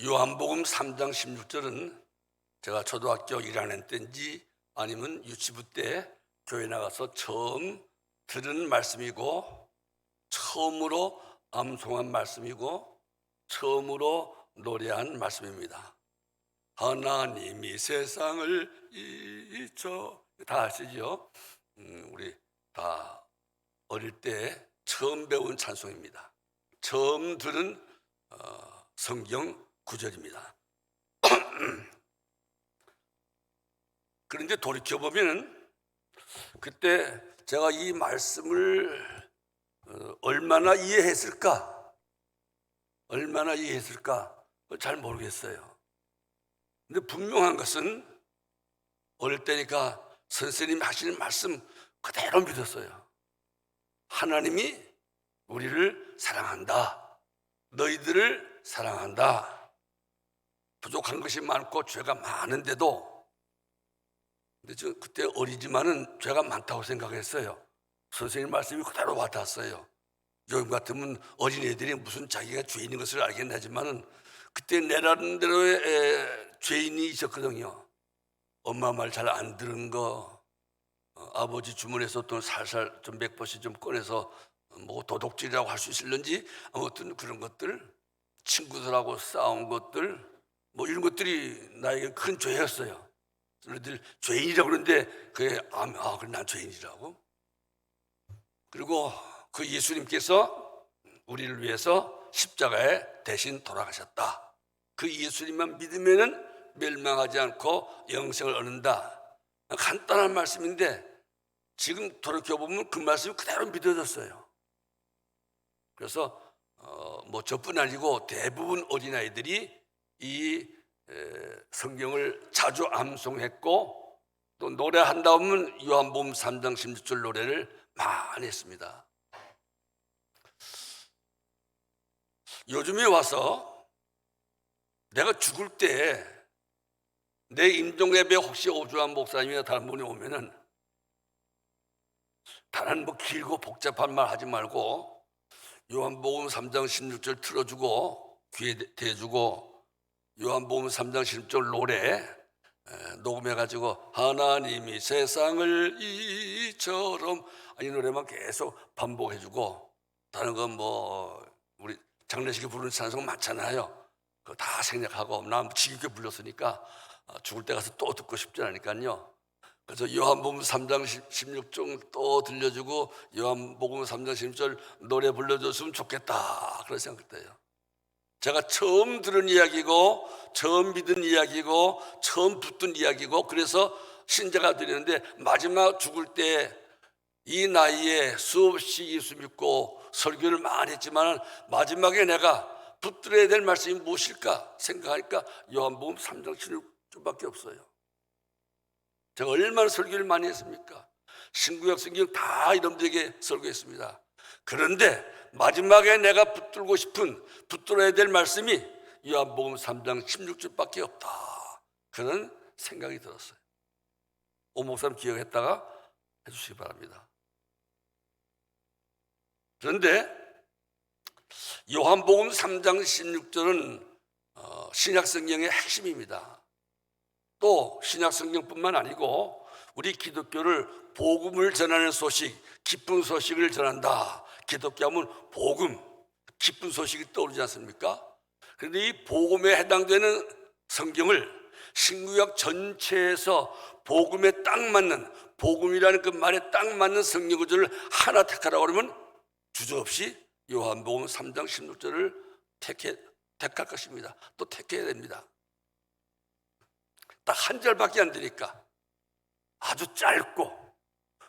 요한복음 3장 16절은 제가 초등학교 1학년 때인지 아니면 유치부 때 교회 나가서 처음 들은 말씀이고, 처음으로 암송한 말씀이고, 처음으로 노래한 말씀입니다. 하나님이 세상을 다 아시죠? 우리 다 어릴 때 처음 배운 찬송입니다. 처음 들은 성경 구절입니다. 그런데 돌이켜보면 그때 제가 이 말씀을 얼마나 이해했을까 잘 모르겠어요. 근데 분명한 것은 어릴 때니까 선생님이 하시는 말씀 그대로 믿었어요. 하나님이 우리를 사랑한다. 너희들을 사랑한다. 부족한 것이 많고 죄가 많은데도, 근데 저 그때 어리지만은 죄가 많다고 생각했어요. 선생님 말씀이 그대로 와닿았어요. 요즘 같으면 어린애들이 무슨 자기가 죄인인 것을 알겠나지만은 그때 내 나름대로의 죄인이 있었거든요. 엄마 말 잘 안 들은 거, 아버지 주머니에서 돈 살살 좀 몇 번씩 좀 꺼내서 뭐 도둑질이라고 할 수 있을런지, 아무튼 그런 것들, 친구들하고 싸운 것들, 뭐 이런 것들이 나에게 큰 죄였어요. 너희들 죄인이라고 그러는데 그래, 그래 난 죄인이라고. 그리고 그 예수님께서 우리를 위해서 십자가에 대신 돌아가셨다. 그 예수님만 믿으면은 멸망하지 않고 영생을 얻는다. 간단한 말씀인데 지금 돌이켜보면 그 말씀이 그대로 믿어졌어요. 그래서 뭐 저뿐 아니고 대부분 어린아이들이 이 성경을 자주 암송했고, 또 노래한다 보면 요한복음 3장 16절 노래를 많이 했습니다. 요즘에 와서 내가 죽을 때 내 임종예배 혹시 오주환 목사님이나 다른 분이 오면은 다른 뭐 길고 복잡한 말 하지 말고 요한복음 3장 16절 틀어주고 귀에 대주고 요한복음 3장 16절 노래 녹음해가지고 하나님이 세상을 이처럼, 이 노래만 계속 반복해주고, 다른 건 뭐 우리 장례식에 부르는 찬송 많잖아요. 그거 다 생략하고 난 지겹게 불렀으니까 죽을 때 가서 또 듣고 싶지 않으니까요. 그래서 요한복음 3장 16절 또 들려주고 요한복음 3장 16절 노래 불러줬으면 좋겠다, 그런 생각돼요. 제가 처음 들은 이야기고 처음 믿은 이야기고 처음 붙든 이야기고, 그래서 신자가 되는데 마지막 죽을 때 이 나이에 수없이 예수 믿고 설교를 많이 했지만 마지막에 내가 붙들어야 될 말씀이 무엇일까 생각하니까 요한복음 3장 16절밖에 없어요. 제가 얼마나 설교를 많이 했습니까? 신구약 성경 다 여러분들에게 설교했습니다. 그런데 마지막에 내가 붙들어야 될 말씀이 요한복음 3장 16절밖에 없다, 그런 생각이 들었어요. 오 목사님 기억했다가 해주시기 바랍니다. 그런데 요한복음 3장 16절은 신약성경의 핵심입니다. 또 신약성경뿐만 아니고 우리 기독교를 복음을 전하는 소식, 기쁜 소식을 전한다. 기독교 하면 복음, 기쁜 소식이 떠오르지 않습니까? 그런데 이 복음에 해당되는 성경을 신구약 전체에서 복음에 딱 맞는, 복음이라는 그 말에 딱 맞는 성경 구절을 하나 택하라고 그러면 주저없이 요한복음 3장 16절을 택할 것입니다. 또 택해야 됩니다. 딱 한 절밖에 안 되니까 아주 짧고,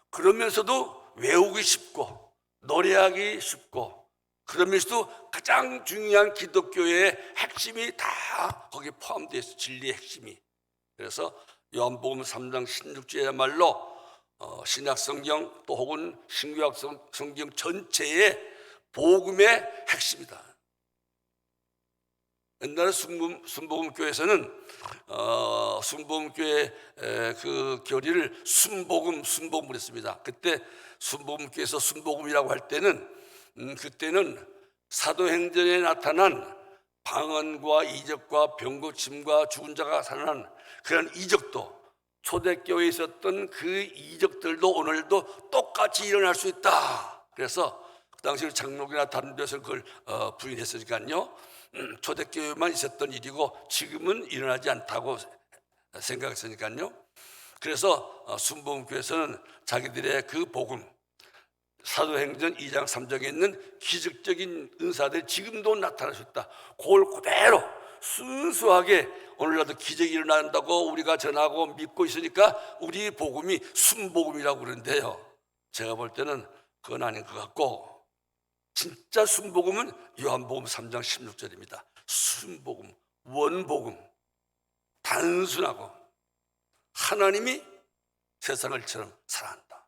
그러면서도 외우기 쉽고 노래하기 쉽고, 그러면서도 가장 중요한 기독교의 핵심이 다 거기에 포함되어 있어요. 진리의 핵심이. 그래서 요한복음 3장 16절이야말로 신약성경 또 혹은 신구약 성경 전체의 복음의 핵심이다. 옛날에 순복음교회에서는 순복음교회 그 교리를 순복음을 했습니다. 그때 순복음교회에서 순복음이라고 할 때는 그때는 사도행전에 나타난 방언과 이적과 병고침과 죽은 자가 살아난 그런 이적도, 초대교회에 있었던 그 이적들도 오늘도 똑같이 일어날 수 있다. 그래서 그 당시 장로교나 다른 데서 그걸 부인했으니까요, 초대교회만 있었던 일이고 지금은 일어나지 않다고 생각했으니까요. 그래서 순복음교회에서는 자기들의 그 복음, 사도행전 2장 3장에 있는 기적적인 은사들이 지금도 나타날 수 있다. 그걸 그대로 순수하게 오늘날도 기적이 일어난다고 우리가 전하고 믿고 있으니까 우리 복음이 순복음이라고 그러는데요, 제가 볼 때는 그건 아닌 것 같고, 진짜 순복음은 요한복음 3장 16절입니다. 순복음, 원복음, 단순하고 하나님이 세상을처럼 사랑한다.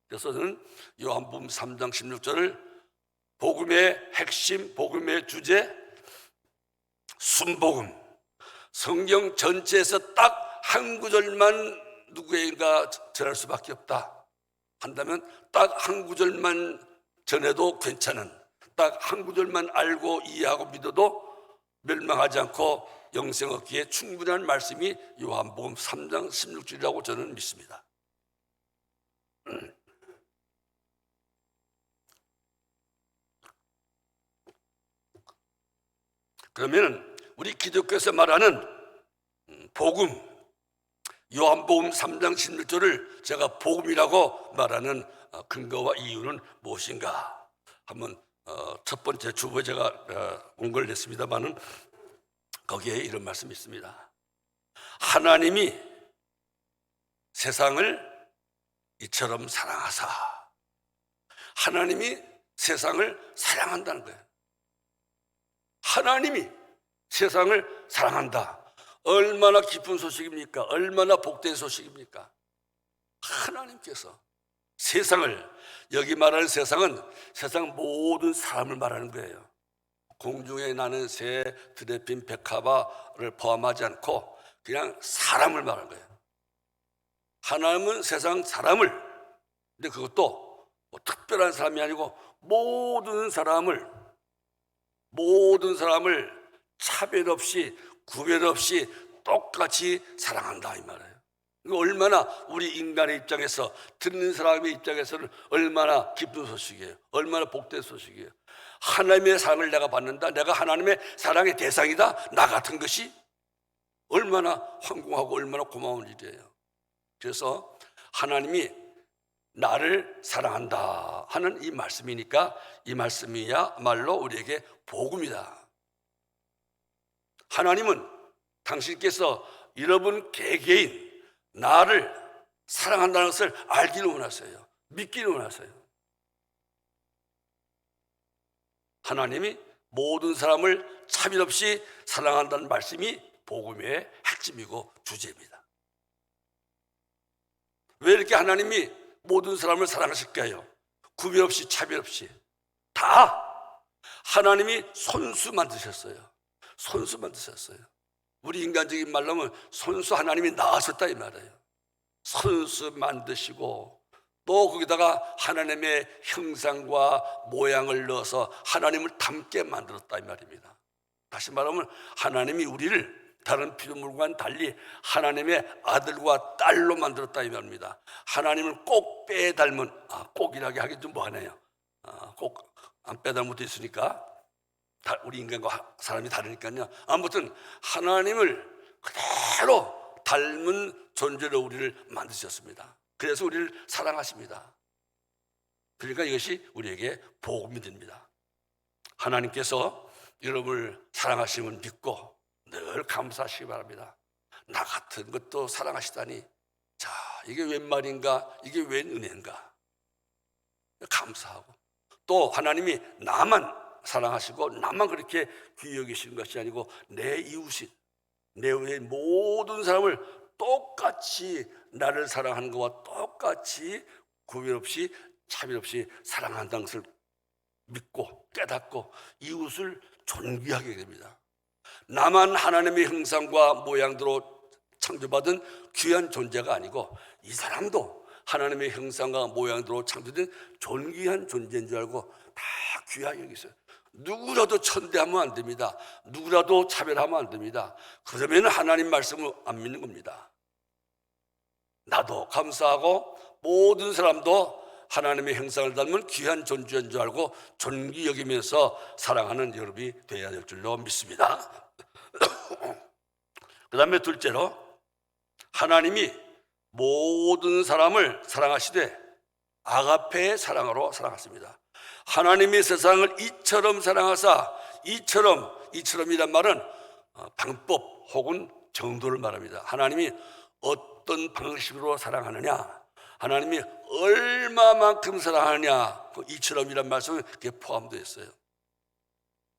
그래서 저는 요한복음 3장 16절을 복음의 핵심, 복음의 주제, 순복음, 성경 전체에서 딱 한 구절만 누구에게가 전할 수밖에 없다 한다면 딱 한 구절만 전해도 괜찮은, 딱 한 구절만 알고 이해하고 믿어도 멸망하지 않고 영생 얻기에 충분한 말씀이 요한복음 3장 16절이라고 저는 믿습니다. 그러면 우리 기독교에서 말하는 복음, 요한복음 3장 16절을 제가 복음이라고 말하는 근거와 이유는 무엇인가? 한번 첫 번째 주보에 제가 공고를 냈습니다만은 거기에 이런 말씀이 있습니다. 하나님이 세상을 이처럼 사랑하사. 하나님이 세상을 사랑한다는 거예요. 하나님이 세상을 사랑한다. 얼마나 기쁜 소식입니까? 얼마나 복된 소식입니까? 하나님께서 세상을, 여기 말하는 세상은 세상 모든 사람을 말하는 거예요. 공중에 나는 새, 들에 핀 백합화를 포함하지 않고 그냥 사람을 말하는 거예요. 하나님은 세상 사람을, 근데 그것도 뭐 특별한 사람이 아니고 모든 사람을 차별 없이 구별 없이 똑같이 사랑한다 이 말이에요. 이거 얼마나 우리 인간의 입장에서, 듣는 사람의 입장에서는 얼마나 기쁜 소식이에요. 얼마나 복된 소식이에요. 하나님의 사랑을 내가 받는다, 내가 하나님의 사랑의 대상이다, 나 같은 것이 얼마나 황공하고 얼마나 고마운 일이에요. 그래서 하나님이 나를 사랑한다 하는 이 말씀이니까 이 말씀이야말로 우리에게 복음이다. 하나님은 당신께서 여러분 개개인 나를 사랑한다는 것을 알기를 원하세요. 믿기를 원하세요. 하나님이 모든 사람을 차별 없이 사랑한다는 말씀이 복음의 핵심이고 주제입니다. 왜 이렇게 하나님이 모든 사람을 사랑하실까요? 구별 없이 차별 없이 다 하나님이 손수 만드셨어요. 손수 만드셨어요. 우리 인간적인 말로 하면 손수 하나님이 낳으셨다 이 말이에요. 손수 만드시고 또 거기다가 하나님의 형상과 모양을 넣어서 하나님을 닮게 만들었다 이 말입니다. 다시 말하면 하나님이 우리를 다른 피조물과는 달리 하나님의 아들과 딸로 만들었다 이 말입니다. 하나님을 꼭 빼닮은, 꼭이라고 하긴 좀 뭐하네요. 꼭 안 빼닮은 것도 있으니까 우리 인간과 사람이 다르니까요. 아무튼 하나님을 그대로 닮은 존재로 우리를 만드셨습니다. 그래서 우리를 사랑하십니다. 그러니까 이것이 우리에게 복음이 됩니다. 하나님께서 여러분을 사랑하심을 믿고 늘 감사하시기 바랍니다. 나 같은 것도 사랑하시다니, 자, 이게 웬 말인가, 이게 웬 은혜인가 감사하고, 또 하나님이 나만 사랑하시고 나만 그렇게 귀히 여기시는 것이 아니고 내 이웃인, 내 외의 모든 사람을 똑같이 나를 사랑하는 것과 똑같이 구별 없이 차별 없이 사랑한다는 것을 믿고 깨닫고 이웃을 존귀하게 됩니다. 나만 하나님의 형상과 모양대로 창조받은 귀한 존재가 아니고 이 사람도 하나님의 형상과 모양대로 창조된 존귀한 존재인 줄 알고 다 귀하게 여기세요. 누구라도 천대하면 안 됩니다. 누구라도 차별하면 안 됩니다. 그러면 하나님 말씀을 안 믿는 겁니다. 나도 감사하고 모든 사람도 하나님의 형상을 닮은 귀한 존재인 줄 알고 존귀 여기면서 사랑하는 여러분이 되어야 될 줄로 믿습니다. 그 다음에 둘째로, 하나님이 모든 사람을 사랑하시되 아가페의 사랑으로 사랑하십니다. 하나님의 세상을 이처럼 사랑하사, 이처럼이란 말은 방법 혹은 정도를 말합니다. 하나님이 어떤 방식으로 사랑하느냐, 하나님이 얼마만큼 사랑하느냐, 그 이처럼이란 말씀은 그게 포함되어 있어요.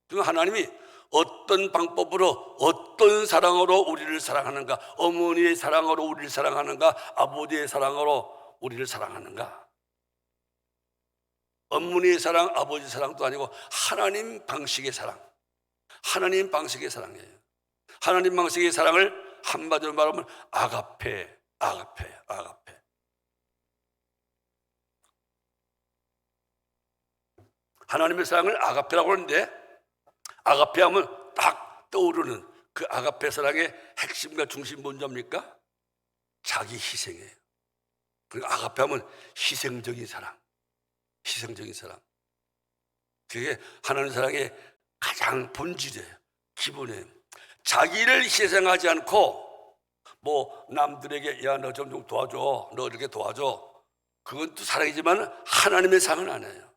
그럼 하나님이 어떤 방법으로, 어떤 사랑으로 우리를 사랑하는가, 어머니의 사랑으로 우리를 사랑하는가, 아버지의 사랑으로 우리를 사랑하는가. 어머니의 사랑, 아버지의 사랑도 아니고 하나님 방식의 사랑, 하나님 방식의 사랑이에요. 하나님 방식의 사랑을 한마디로 말하면 아가페. 하나님의 사랑을 아가페라고 하는데, 아가페 하면 딱 떠오르는 그 아가페 사랑의 핵심과 중심 뭔지입니까? 자기 희생이에요. 그러니까 아가페 하면 희생적인 사랑. 그게 하나님 사랑의 가장 본질이에요. 기본이에요. 자기를 희생하지 않고 뭐 남들에게 야 너 좀 도와줘, 너 이렇게 도와줘, 그건 또 사랑이지만 하나님의 사랑은 아니에요.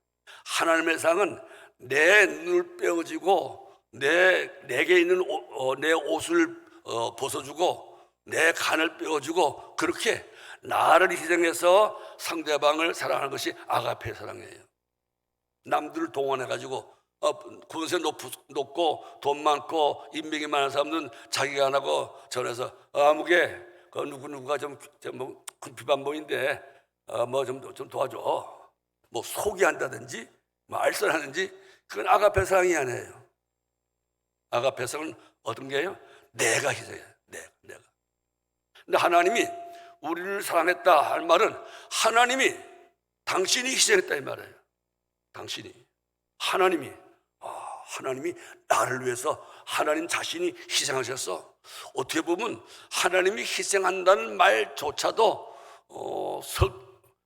하나님의 사랑은 내 눈을 빼어지고 내게 있는 내 옷을 벗어주고 내 간을 빼어주고 그렇게 나를 희생해서 상대방을 사랑하는 것이 아가페 사랑이에요. 남들을 동원해가지고 권세 높고 돈 많고 인맥이 많은 사람들은 자기가 안 하고 전해서 아무개 그 누구가 좀 비반보인데 뭐 좀 도와줘, 뭐 소개한다든지 뭐 알선하든지, 그건 아가페 사랑이 아니에요. 아가페 사랑은 어떤 게요? 내가 희생해요. 내가. 근데 하나님이 우리를 사랑했다 할 말은 하나님이 당신이 희생했다 이 말이에요. 하나님이 나를 위해서 하나님 자신이 희생하셨어. 어떻게 보면 하나님이 희생한다는 말조차도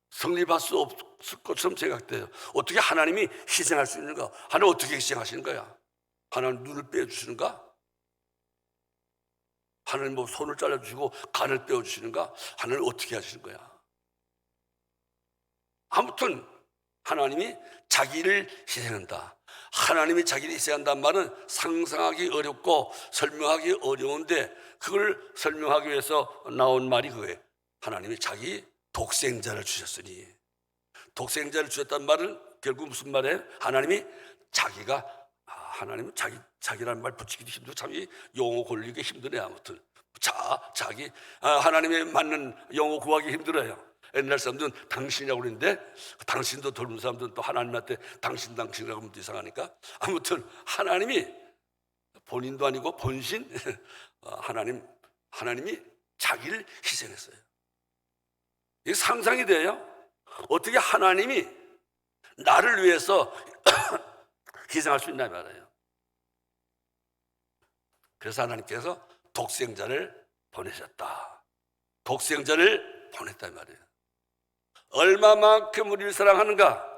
성립할 수 없을 것처럼 생각돼요. 어떻게 하나님이 희생할 수 있는가? 하나님 어떻게 희생하시는 거야? 하나님 눈을 빼주시는가? 하나님 뭐 손을 잘라주시고 간을 빼어주시는가? 하나님 어떻게 하시는 거야? 아무튼 하나님이 자기를 희생한다. 하나님이 자기를 희생한다는 말은 상상하기 어렵고 설명하기 어려운데, 그걸 설명하기 위해서 나온 말이 그거예요. 하나님이 자기 독생자를 주셨으니. 독생자를 주셨다는 말은 결국 무슨 말이에요? 하나님이 하나님은 자기라는 말 붙이기도 힘들고 참 이 용어 골리기 힘드네. 아무튼 하나님에 맞는 용어 구하기 힘들어요. 옛날 사람들은 당신이라고 그러는데 당신도 젊은 사람들은 또 하나님한테 당신이라고 하면 이상하니까, 아무튼 하나님이 본인도 아니고 본신 하나님이 자기를 희생했어요. 이게 상상이 돼요? 어떻게 하나님이 나를 위해서 희생할 수 있나 말이에요. 그래서 하나님께서 독생자를 보내셨다. 독생자를 보냈다 말이에요. 얼마만큼 우리를 사랑하는가?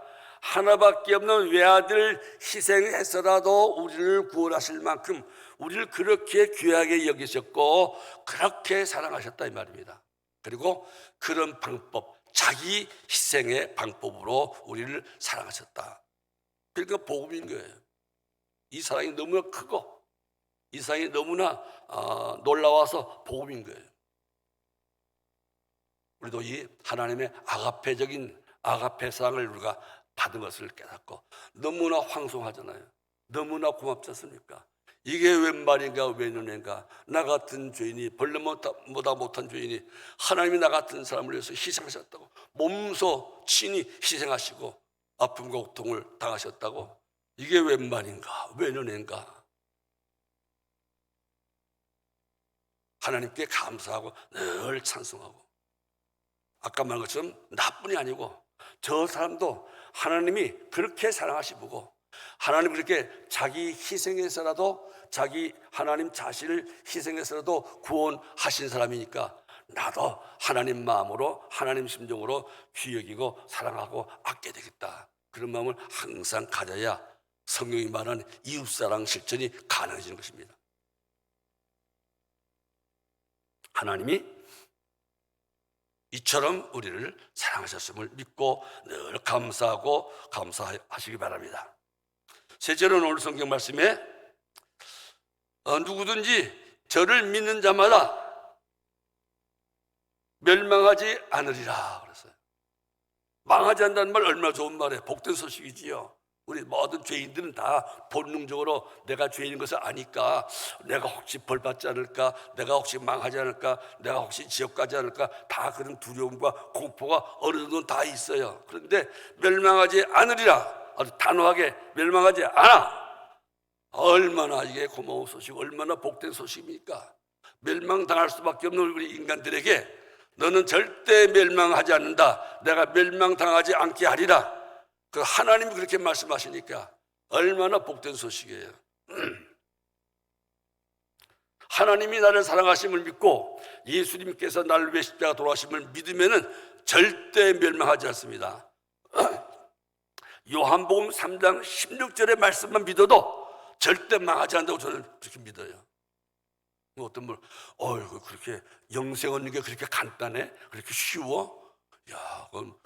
하나밖에 없는 외아들 희생해서라도 우리를 구원하실 만큼 우리를 그렇게 귀하게 여기셨고 그렇게 사랑하셨다 이 말입니다. 그리고 그런 방법, 자기 희생의 방법으로 우리를 사랑하셨다. 그러니까 복음인 거예요. 이 사랑이 너무나 크고 이 사랑이 너무나 놀라워서 복음인 거예요. 우리도 이 하나님의 아가페 사랑을 우리가 받은 것을 깨닫고 너무나 황송하잖아요. 너무나 고맙지 않습니까? 이게 웬 말인가 웬 은혜인가. 나 같은 죄인이, 벌레보다 못한 죄인이 하나님이 나 같은 사람을 위해서 희생하셨다고, 몸소 친히 희생하시고 아픔과 고통을 당하셨다고. 이게 웬 말인가 웬 은혜인가. 하나님께 감사하고 늘 찬송하고, 아까 말한 것처럼 나뿐이 아니고 저 사람도 하나님이 그렇게 사랑하시고 하나님 그렇게 자기 희생해서라도 자기 하나님 자신을 희생해서라도 구원하신 사람이니까 나도 하나님 마음으로 하나님 심정으로 귀 여기고 사랑하고 아껴야 되겠다. 그런 마음을 항상 가져야 성경이 말하는 이웃사랑 실천이 가능해지는 것입니다. 하나님이 이처럼 우리를 사랑하셨음을 믿고 늘 감사하고 감사하시기 바랍니다. 셋째로는 오늘 성경 말씀에 누구든지 저를 믿는 자마다 멸망하지 않으리라 그랬어요. 망하지 않는다는 말 얼마나 좋은 말이에요. 복된 소식이지요. 우리 모든 죄인들은 다 본능적으로 내가 죄인인 것을 아니까 내가 혹시 벌받지 않을까, 내가 혹시 망하지 않을까, 내가 혹시 지옥 가지 않을까, 다 그런 두려움과 공포가 어느 정도는 다 있어요. 그런데 멸망하지 않으리라, 아주 단호하게 멸망하지 않아. 얼마나 이게 고마운 소식, 얼마나 복된 소식입니까? 멸망당할 수밖에 없는 우리 인간들에게 너는 절대 멸망하지 않는다, 내가 멸망당하지 않게 하리라, 그 하나님이 그렇게 말씀하시니까 얼마나 복된 소식이에요. 하나님이 나를 사랑하심을 믿고 예수님께서 나를 위해 십자가 돌아가심을 믿으면 절대 멸망하지 않습니다. 요한복음 3장 16절의 말씀만 믿어도 절대 망하지 않는다고 저는 그렇게 믿어요. 어떤 분, 그렇게 영생 얻는 게 그렇게 간단해? 그렇게 쉬워? 야, 그럼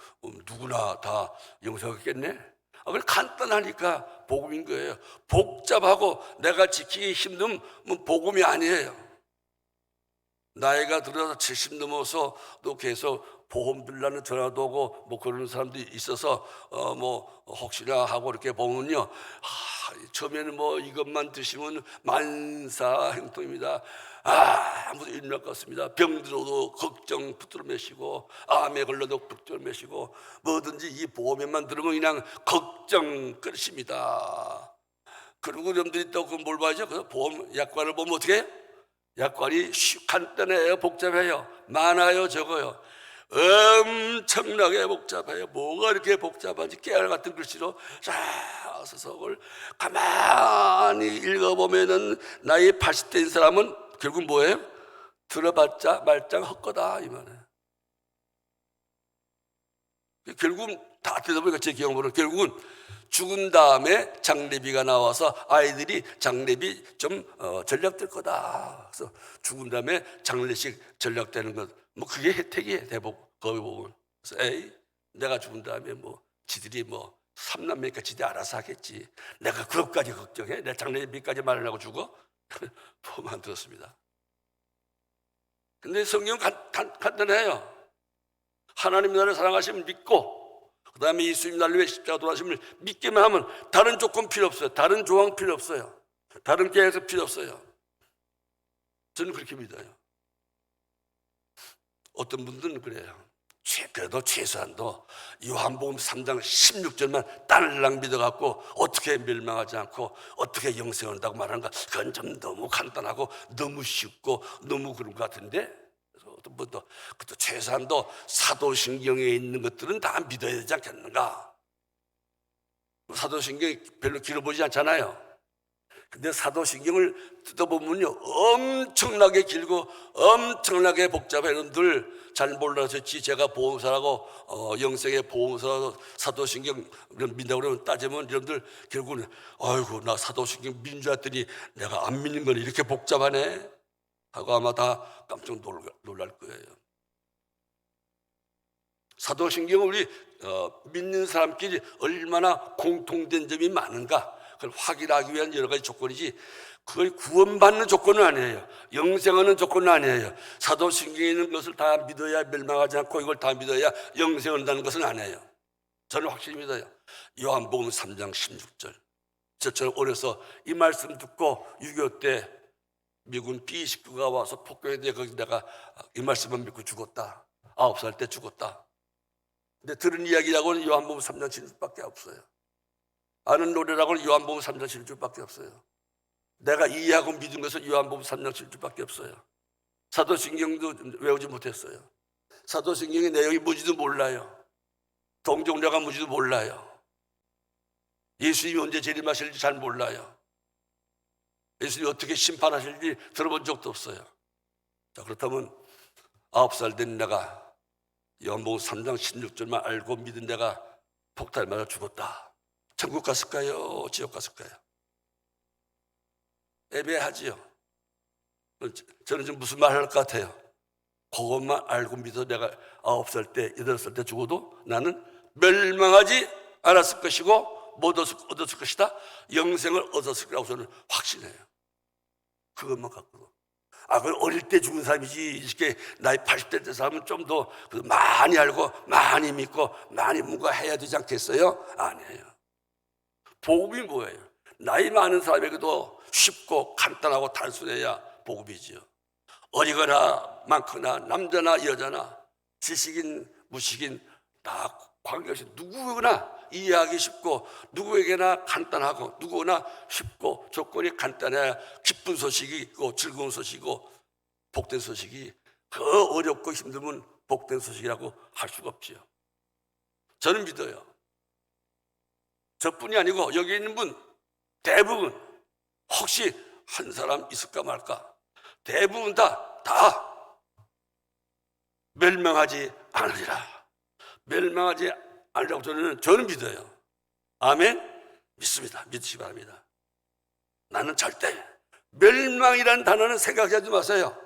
누구나 다 영생 얻겠네? 그걸 간단하니까 복음인 거예요. 복잡하고 내가 지키기 힘든 복음이 아니에요. 나이가 들어서 70 넘어서 또 계속 보험 들라는 전화도 오고 뭐 그런 사람들이 있어서 뭐 혹시나 하고 이렇게 보면요, 처음에는 뭐 이것만 드시면 만사 행통입니다. 아무도 일날 것 같습니다. 병들어도 걱정 붙들어 매시고, 암에 걸려도 붙들어 매시고, 뭐든지 이 보험에만 들으면 그냥 걱정 끝입니다. 그리고 여러분들이 또 뭘 봐야죠? 그 보험 약관을 보면 어떻게 해요? 약관이 간단해요, 복잡해요, 많아요, 적어요? 엄청나게 복잡해요. 뭐가 이렇게 복잡한지 깨알 같은 글씨로 쫙 써서 그걸 가만히 읽어보면은 나이 80대인 사람은 결국 뭐예요? 들어봤자 말짱 헛거다 이 말이에요. 결국은 다 들어보니까 제 경험으로 결국은 죽은 다음에 장례비가 나와서 아이들이 장례비 좀 전략될 거다. 그래서 죽은 다음에 장례식 전략되는 것, 뭐 그게 혜택이에요. 거기 보면. 그래서 내가 죽은 다음에 뭐 지들이 뭐 삼남매니까 지들이 알아서 하겠지. 내가 그것까지 걱정해? 내 장례비까지 마련하고 죽어? 보만 들었습니다. 근데 성경은 간단해요. 하나님 나를 사랑하시면 믿고, 그 다음에 예수님 나를 위해 십자가 돌아가심을 믿기만 하면 다른 조건 필요 없어요. 다른 조항 필요 없어요. 다른 계획서 필요 없어요. 저는 그렇게 믿어요. 어떤 분들은 그래요. 그래도 최소한도 요한복음 3장 16절만 딸랑 믿어갖고 어떻게 멸망하지 않고 어떻게 영생을 한다고 말하는 거, 그건 좀 너무 간단하고 너무 쉽고 너무 그런 것 같은데, 어떤 분도 그것도 최소한도 사도신경에 있는 것들은 다 믿어야 되지 않겠는가? 사도신경이 별로 길어보지 않잖아요. 근데 사도신경을 뜯어보면요, 엄청나게 길고 엄청나게 복잡해. 여러분들 잘 몰라서지 제가 보험사라고 영생의 보험사라고 사도신경 믿는다고 그러면 따지면 여러분들 결국은 아이고 나 사도신경 믿는 줄 알았더니 내가 안 믿는 건 이렇게 복잡하네 하고 아마 다 깜짝 놀랄 거예요. 사도신경을 우리 믿는 사람끼리 얼마나 공통된 점이 많은가, 그걸 확인하기 위한 여러 가지 조건이지, 그걸 구원받는 조건은 아니에요. 영생하는 조건은 아니에요. 사도신경에 있는 것을 다 믿어야 멸망하지 않고 이걸 다 믿어야 영생을 한다는 것은 아니에요. 저는 확실히 믿어요. 요한복음 3장 16절. 저처럼 어려서 이 말씀 듣고 6.25 때 미군 B-29가 와서 폭격했는데 거기 내가 이 말씀만 믿고 죽었다. 9살 때 죽었다. 근데 들은 이야기라고는 요한복음 3장 16절밖에 없어요. 아는 노래라고는 요한복음 3장 16절밖에 없어요. 내가 이해하고 믿은 것은 요한복음 3장 16절밖에 없어요. 사도신경도 외우지 못했어요. 사도신경의 내용이 뭔지도 몰라요. 동정자가 뭔지도 몰라요. 예수님이 언제 재림하실지 잘 몰라요. 예수님이 어떻게 심판하실지 들어본 적도 없어요. 자, 그렇다면 9살 된 내가 요한복음 3장 16절만 알고 믿은 내가 폭탄 맞아 죽었다. 천국 갔을까요? 지옥 갔을까요? 애매하지요. 저는 지금 무슨 말 할 것 같아요? 그것만 알고 믿어 내가 9살 때, 8살 때 죽어도 나는 멸망하지 않았을 것이고 못 얻었을 것이다. 영생을 얻었을 거라고 저는 확신해요. 그것만 갖고도. 그건 어릴 때 죽은 사람이지. 이렇게 나이 80대 때 사람은 좀 더 많이 알고 많이 믿고 많이 뭔가 해야 되지 않겠어요? 아니에요. 복음이 뭐예요? 나이 많은 사람에게도 쉽고 간단하고 단순해야 복음이지요. 어리거나 많거나 남자나 여자나 지식인 무식인 다 관계없이 누구나 이해하기 쉽고 누구에게나 간단하고 누구나 쉽고 조건이 간단해야 기쁜 소식이 있고 즐거운 소식이고 복된 소식이 그 어렵고 힘들면 복된 소식이라고 할 수가 없지요. 저는 믿어요. 저뿐이 아니고 여기 있는 분 대부분 혹시 한 사람 있을까 말까 대부분 다 멸망하지 않으리라. 멸망하지 않으라고 저는 믿어요. 아멘? 믿습니다. 믿으시기 바랍니다. 나는 절대 멸망이라는 단어는 생각하지 마세요.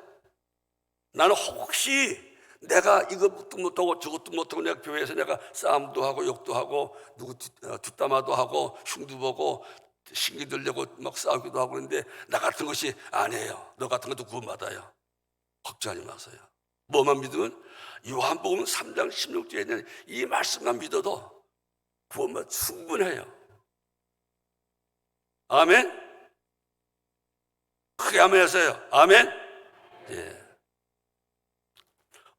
나는 혹시 내가 이것도 못하고 저것도 못하고 내가 교회에서 내가 싸움도 하고 욕도 하고 누구 뒷담화도 하고 흉도 보고 신기 들려고 막 싸우기도 하고 그런데 나 같은 것이 아니에요. 너 같은 것도 구원받아요. 걱정하지 마세요. 뭐만 믿으면 요한복음 3장 16절에 있는 이 말씀만 믿어도 구원만 충분해요. 아멘? 크게 아멘 하세요. 아멘? 예.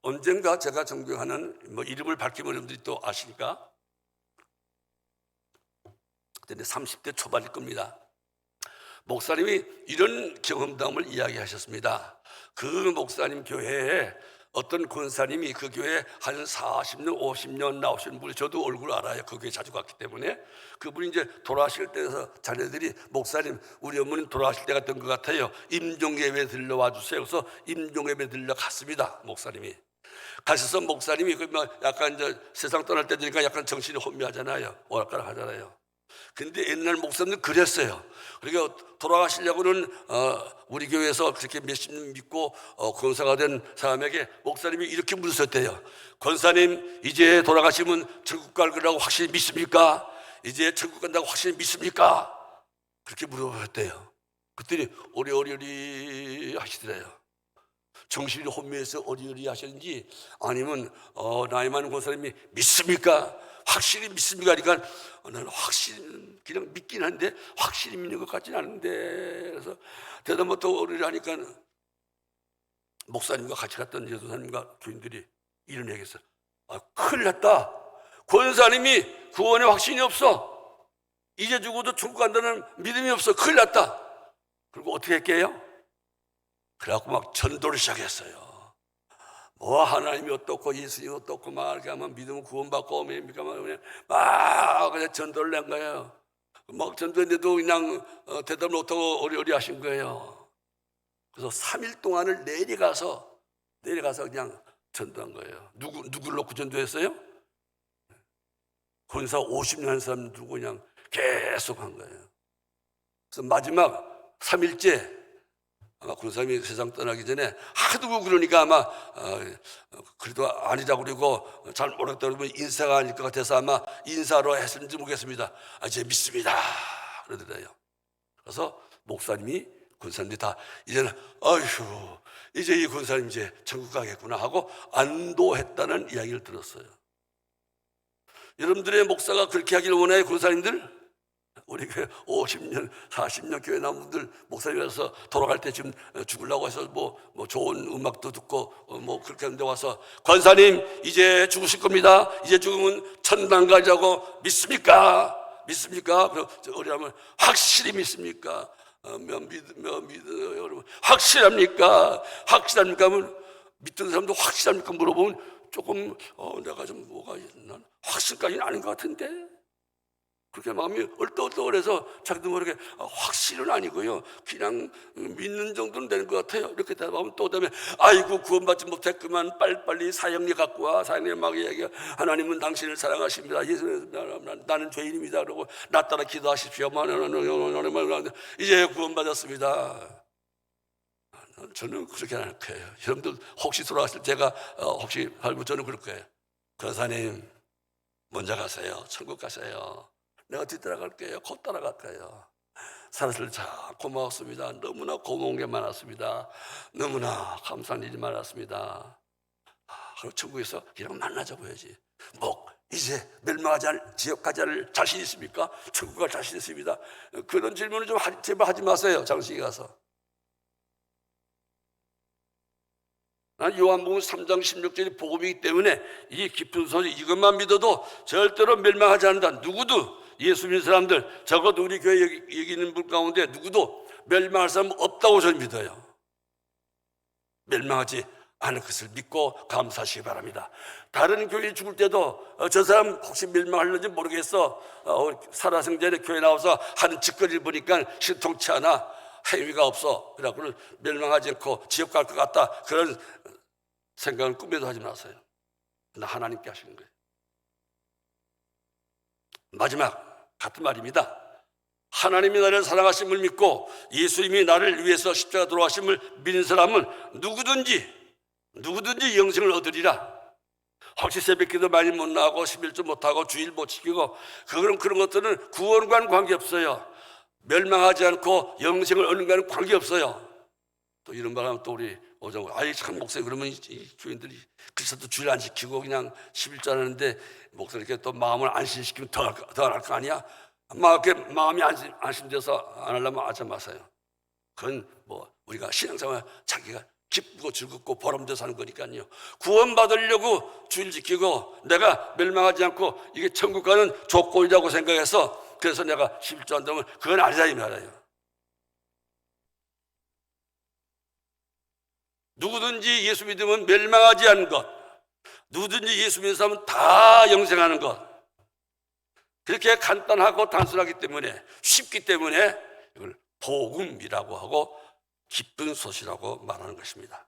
언젠가 제가 존경하는 이름을 밝히면 여러분들이 또 아시니까 그때 30대 초반일 겁니다. 목사님이 이런 경험담을 이야기하셨습니다. 그 목사님 교회에 어떤 권사님이 그 교회에 한 40년, 50년 나오신 분이 저도 얼굴 알아요. 그 교회 자주 갔기 때문에. 그분이 이제 돌아가실 때에서 자녀들이 목사님 우리 어머님 돌아가실 때가 된 것 같아요. 임종예배 들러와 주세요. 그래서 임종예배 들러 갔습니다. 목사님이. 가셔서 목사님이 약간 이제 세상 떠날 때 되니까 약간 정신이 혼미하잖아요. 오락가락 하잖아요. 근데 옛날 목사님은 그랬어요. 그러니까 돌아가시려고는 우리 교회에서 그렇게 몇십 년 믿고 권사가 된 사람에게 목사님이 이렇게 물으셨대요. 권사님 이제 돌아가시면 천국 갈 거라고 확실히 믿습니까? 이제 천국 간다고 확실히 믿습니까? 그렇게 물어보셨대요. 그랬더니 어리어리 하시더래요. 정신이 혼미해서 어리어리 하셨는지 아니면 나이 많은 권사님이 믿습니까? 확실히 믿습니까? 그러니까 나는 확실히 그냥 믿긴 한데 확실히 믿는 것 같지는 않은데 그래서 대답 못하고 어리어리 하니까 목사님과 같이 갔던 여도사님과 교인들이 이런 얘기했어요. 큰일 났다. 권사님이 구원에 확신이 없어. 이제 죽어도 천국 간다는 믿음이 없어. 큰일 났다. 그리고 어떻게 할게요? 그래갖고 막 전도를 시작했어요. 뭐 하나님이 어떻고 예수님이 어떻고 막 이렇게 하면 믿으면 구원받고 뭡니까 막 그냥 전도를 낸 거예요. 막 전도했는데도 그냥 대답을 못하고 어리어리 하신 거예요. 그래서 3일 동안을 내려가서 그냥 전도한 거예요. 누구를 놓고 전도했어요? 권사 50년 한 사람 두고 그냥 계속 한 거예요. 그래서 마지막 3일째 아마 권사님이 세상 떠나기 전에 하도 그러니까 아마 그래도 아니라고 그러고 잘 모르겠다 그러면 인사가 아닐 것 같아서 아마 인사로 했는지 모르겠습니다. 이제 믿습니다 그러더래요. 그래서 목사님이 권사님들이 다 이제는 아휴 이제 이 권사님 이제 천국 가겠구나 하고 안도했다는 이야기를 들었어요. 여러분들의 목사가 그렇게 하기를 원해요. 권사님들? 우리 교회 50년, 40년 교회 나온 분들 목사님이라서 돌아갈 때 지금 죽으려고 해서 뭐 좋은 음악도 듣고 뭐 그렇게 하는데 와서 권사님 이제 죽으실 겁니다. 이제 죽으면 천당 가자고 믿습니까? 믿습니까? 그리고 어리하면 확실히 믿습니까? 믿어요. 여러분 확실합니까? 확실합니까? 하면 믿던 사람도 확실합니까? 물어보면 조금 내가 좀 뭐가 있나 확실까지는 아닌 것 같은데 그렇게 마음이 얼떡얼떡해서 자기도 모르게 확실은 아니고요, 그냥 믿는 정도는 되는 것 같아요. 이렇게 대답하면 또 그다음에 아이고 구원받지 못했구만, 빨리빨리 사형리 갖고 와. 사형리 막 얘기해. 하나님은 당신을 사랑하십니다. 예수님, 나는 죄인입니다. 그러고 나 따라 기도하십시오. 이제 구원받았습니다. 저는 그렇게 안 할 거예요. 여러분들 혹시 돌아가실 제가 혹시 알고 저는 그럴 거예요. 권사님 먼저 가세요. 천국 가세요. 내가 뒤따라갈게요. 곧 따라갈게요. 살았을 참 고마웠습니다. 너무나 고마운 게 많았습니다. 너무나 감사한 일이 많았습니다. 그리고 천국에서 그냥 만나자 보야지. 뭐 이제 멸망하지 않을 지옥 가지 않을 자신 있습니까? 천국 갈 자신 있습니다. 그런 질문을 좀 제발 하지 마세요. 장식에 가서. 요한복음 3장 16절이 복음이기 때문에 이 깊은 소식 이것만 믿어도 절대로 멸망하지 않는다. 누구도 예수 믿는 사람들, 적어도 우리 교회 여기 있는 분 가운데 누구도 멸망할 사람 없다고 저는 믿어요. 멸망하지 않을 것을 믿고 감사하시기 바랍니다. 다른 교회 죽을 때도 저 사람 혹시 멸망하려는지 모르겠어, 살아생전에 교회 나와서 하는 짓거리를 보니까 신통치 않아, 행위가 없어, 그래갖고 멸망하지 않고 지옥 갈 것 같다, 그런 생각을 꿈에도 하지 마세요. 나 하나님께 하시는 거예요. 마지막 같은 말입니다. 하나님이 나를 사랑하심을 믿고 예수님이 나를 위해서 십자가 돌아가심을 믿는 사람은 누구든지 영생을 얻으리라. 혹시 새벽기도 많이 못 나가고 11조 못하고 주일 못 지키고 그런 것들은 구원과는 관계없어요. 멸망하지 않고 영생을 얻는 것과는 관계없어요. 또 이런 말하면 또 우리 오정, 아이 참 목사님 그러면 이 교인들이 그리스도 주일 안 지키고 그냥 11조 하는데 목사님께 또 마음을 안심시키면 더 할 거 아니야? 마음이 안심돼서 안 하려면 하지 마세요. 그건 뭐 우리가 신앙생활 자기가 기쁘고 즐겁고 보람돼서 하는 거니까요. 구원받으려고 주일 지키고 내가 멸망하지 않고 이게 천국 가는 조건이라고 생각해서 그래서 내가 11조 한다면 그건 아니다 이 말이에요. 누구든지 예수 믿으면 멸망하지 않는 것, 누구든지 예수 믿는 사람은 다 영생하는 것, 그렇게 간단하고 단순하기 때문에, 쉽기 때문에 이걸 복음이라고 하고 기쁜 소식이라고 말하는 것입니다.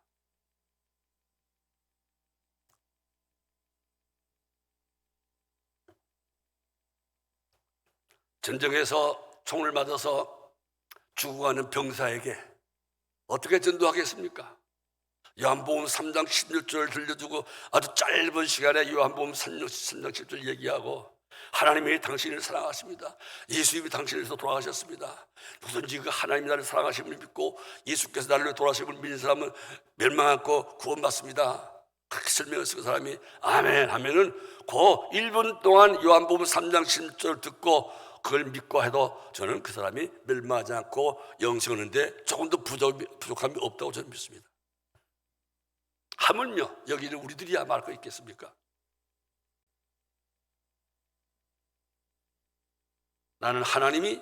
전쟁에서 총을 맞아서 죽어가는 병사에게 어떻게 전도하겠습니까? 요한복음 3장 16절을 들려주고 아주 짧은 시간에 요한복음 3장 10절 얘기하고 하나님이 당신을 사랑하십니다. 예수님이 당신을 위해서 돌아가셨습니다. 누구든지 그 하나님이 나를 사랑하심을 믿고 예수께서 나를 위해 돌아가심을 믿는 사람은 멸망 않고 구원받습니다. 그렇게 설명해서 그 사람이 아멘 하면은 그 1분 동안 요한복음 3장 16절을 듣고 그걸 믿고 해도 저는 그 사람이 멸망하지 않고 영생을 얻는데 조금도 부족함이 없다고 저는 믿습니다. 하물며 여기는 우리들이야 말할 거 있겠습니까? 나는 하나님이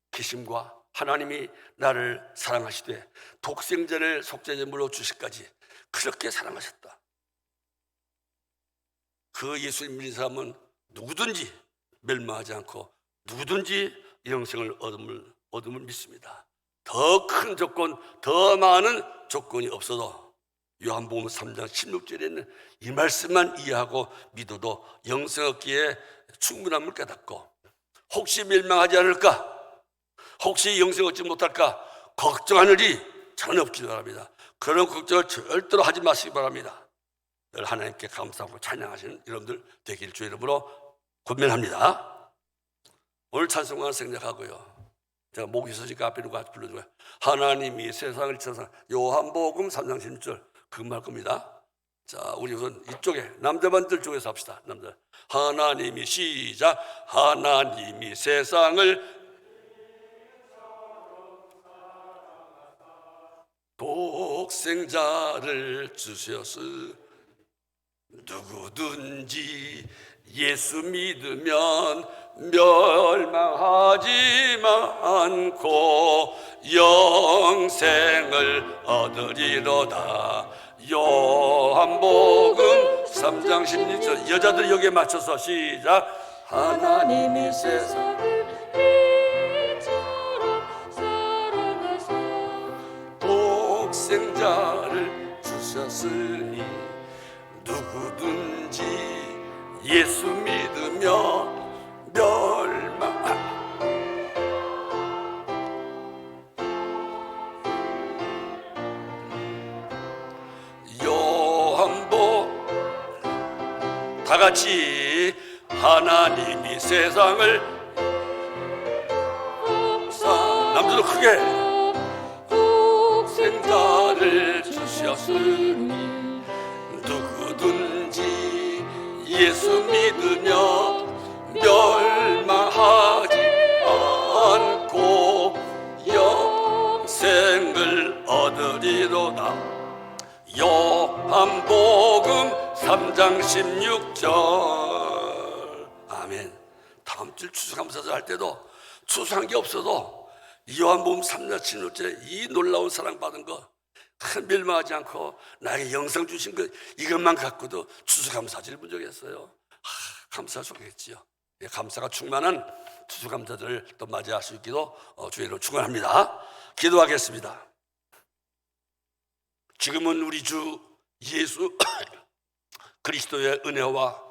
계심과 하나님이 나를 사랑하시되 독생자를 속죄제물로 주시기까지 그렇게 사랑하셨다. 그 예수님 믿는 사람은 누구든지 멸망하지 않고 누구든지 영생을 얻음을 믿습니다. 더 큰 조건, 더 많은 조건이 없어도 요한복음 3장 16절에는 이 말씀만 이해하고 믿어도 영생 얻기에 충분함을 깨닫고 혹시 멸망하지 않을까, 혹시 영생 얻지 못할까 걱정하느니 전혀 없기 바랍니다. 그런 걱정을 절대로 하지 마시기 바랍니다. 늘 하나님께 감사하고 찬양하시는 여러분들 되길 주의 이름으로 권면합니다. 오늘 찬송만 생략하고요. 제가 목이 있으니까 앞에 누가 불러줘요. 하나님이 세상을 천사, 요한복음 3장 16절 그 말 겁니다. 자, 우리 우선 이쪽에 남자분들 쪽에서 합시다. 남자. 하나님이 시작. 하나님이 세상을 독생자를 주셨으 누구든지 예수 믿으면 멸망하지 않고 영생을 얻으리로다. 요한복음 3장 16절 여자들 여기에 맞춰서 시작. 하나님이 세상을 이처럼 사랑하사 독생자를 주셨으니 누구든지 예수 믿으며 요한복 다 같이 하나님이 세상을 남들도 크게 독생자를 주셨으니 누구든지 예수 믿으며 멸망하지 않고 영생을 얻으리로다. 요한복음 3장 16절. 아멘. 다음 주 추수감사절 할 때도 추수한 게 없어도 요한복음 3장 16절에 이 놀라운 사랑받은 거 멸망하지 않고 나에게 영생 주신 것 이것만 갖고도 추수감사절 부족했어요. 감사 좋겠지요. 감사가 충만한 추수감사절을 또 맞이할 수 있기도 주의로 축원합니다. 기도하겠습니다. 지금은 우리 주 예수 그리스도의 은혜와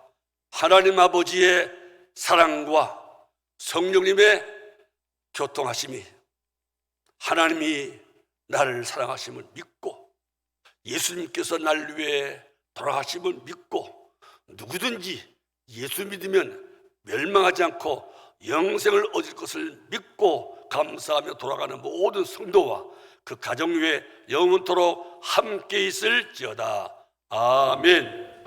하나님 아버지의 사랑과 성령님의 교통하심이 하나님이 나를 사랑하심을 믿고 예수님께서 날 위해 돌아가심을 믿고 누구든지 예수 믿으면 멸망하지 않고 영생을 얻을 것을 믿고 감사하며 돌아가는 모든 성도와 그 가정 위에 영원토록 함께 있을지어다. 아멘.